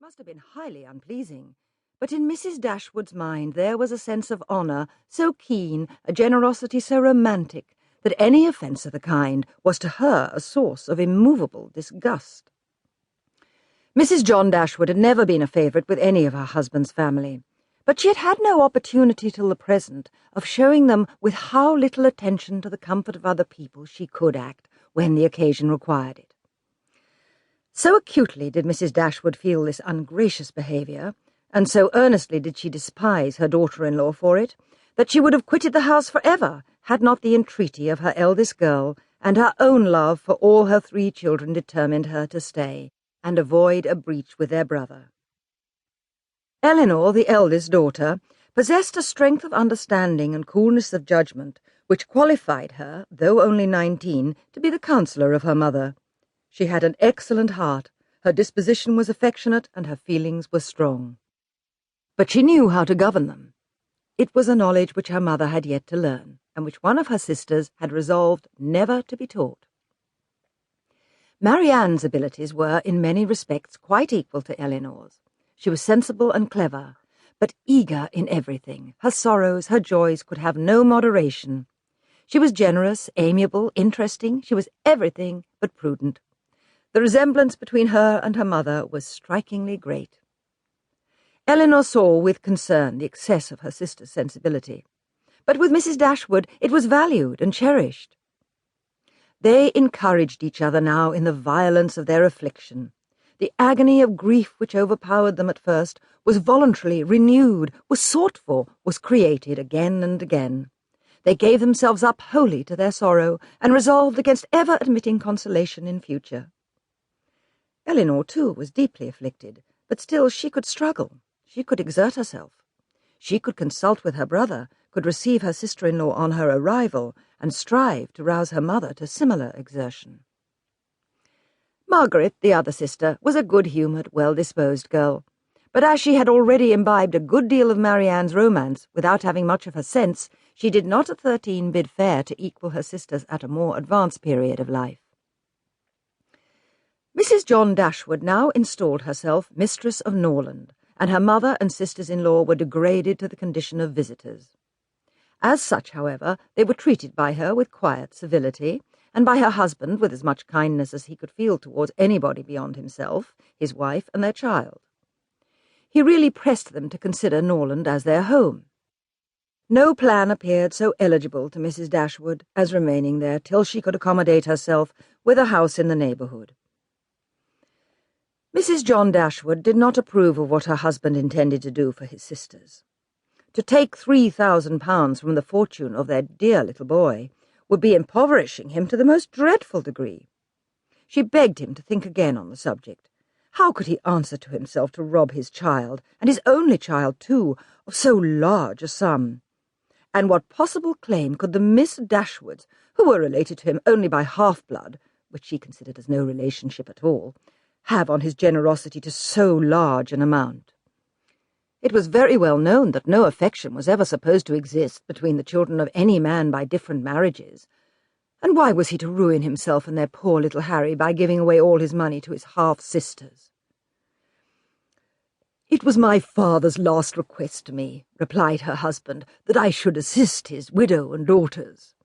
must have been highly unpleasing, but in Mrs. Dashwood's mind there was a sense of honour so keen, a generosity so romantic, that any offence of the kind was to her a source of immovable disgust. Mrs. John Dashwood had never been a favourite with any of her husband's family, but she had had no opportunity till the present of showing them with how little attention to the comfort of other people she could act when the occasion required it. So acutely did Mrs. Dashwood feel this ungracious behaviour, and so earnestly did she despise her daughter-in-law for it, that she would have quitted the house for ever, had not the entreaty of her eldest girl and her own love for all her 3 children determined her to stay, and avoid a breach with their brother. Elinor, the eldest daughter, possessed a strength of understanding and coolness of judgment which qualified her, though only 19, to be the counsellor of her mother. She had an excellent heart, her disposition was affectionate, and her feelings were strong. But she knew how to govern them. It was a knowledge which her mother had yet to learn, and which one of her sisters had resolved never to be taught. Marianne's abilities were, in many respects, quite equal to Elinor's. She was sensible and clever, but eager in everything. Her sorrows, her joys could have no moderation. She was generous, amiable, interesting. She was everything but prudent. The resemblance between her and her mother was strikingly great. Elinor saw with concern the excess of her sister's sensibility, but with Mrs. Dashwood it was valued and cherished. They encouraged each other now in the violence of their affliction. The agony of grief which overpowered them at first was voluntarily renewed, was sought for, was created again and again. They gave themselves up wholly to their sorrow, and resolved against ever admitting consolation in future. Elinor, too, was deeply afflicted, but still she could struggle. She could exert herself. She could consult with her brother, could receive her sister-in-law on her arrival, and strive to rouse her mother to similar exertion. Margaret, the other sister, was a good-humoured, well-disposed girl, but as she had already imbibed a good deal of Marianne's romance without having much of her sense, she did not at 13 bid fair to equal her sisters at a more advanced period of life. Mrs. John Dashwood now installed herself mistress of Norland, and her mother and sisters-in-law were degraded to the condition of visitors. As such, however, they were treated by her with quiet civility, and by her husband with as much kindness as he could feel towards anybody beyond himself, his wife, and their child. He really pressed them to consider Norland as their home. No plan appeared so eligible to Mrs. Dashwood as remaining there till she could accommodate herself with a house in the neighbourhood. Mrs. John Dashwood did not approve of what her husband intended to do for his sisters. To take £3,000 from the fortune of their dear little boy would be impoverishing him to the most dreadful degree. She begged him to think again on the subject. How could he answer to himself to rob his child, and his only child too, of so large a sum? And what possible claim could the Miss Dashwoods, who were related to him only by half-blood, which she considered as no relationship at all, have on his generosity to so large an amount? It was very well known that no affection was ever supposed to exist between the children of any man by different marriages, and why was he to ruin himself and their poor little Harry by giving away all his money to his half-sisters? "It was my father's last request to me," replied her husband, "that I should assist his widow and daughters."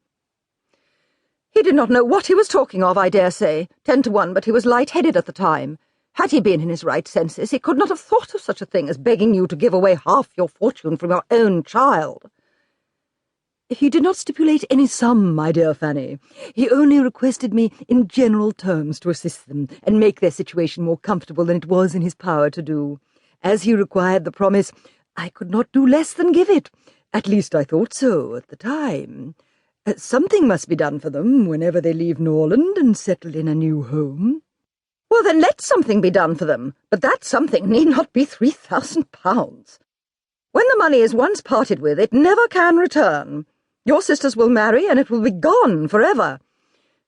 "He did not know what he was talking of, I dare say. 10 to 1, but he was light-headed at the time. Had he been in his right senses, he could not have thought of such a thing as begging you to give away half your fortune from your own child." "He did not stipulate any sum, my dear Fanny. He only requested me in general terms to assist them, and make their situation more comfortable than it was in his power to do. As he required the promise, I could not do less than give it. At least I thought so at the time. Something must be done for them whenever they leave Norland and settle in a new home." "Well, then let something be done for them, but that something need not be £3,000. When the money is once parted with, it never can return. Your sisters will marry, and it will be gone for ever,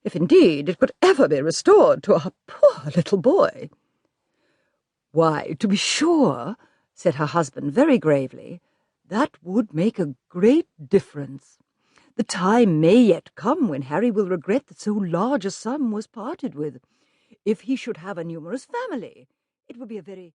if indeed it could ever be restored to our poor little boy." "Why, to be sure," said her husband very gravely, "that would make a great difference. The time may yet come when Harry will regret that so large a sum was parted with. If he should have a numerous family, it would be a very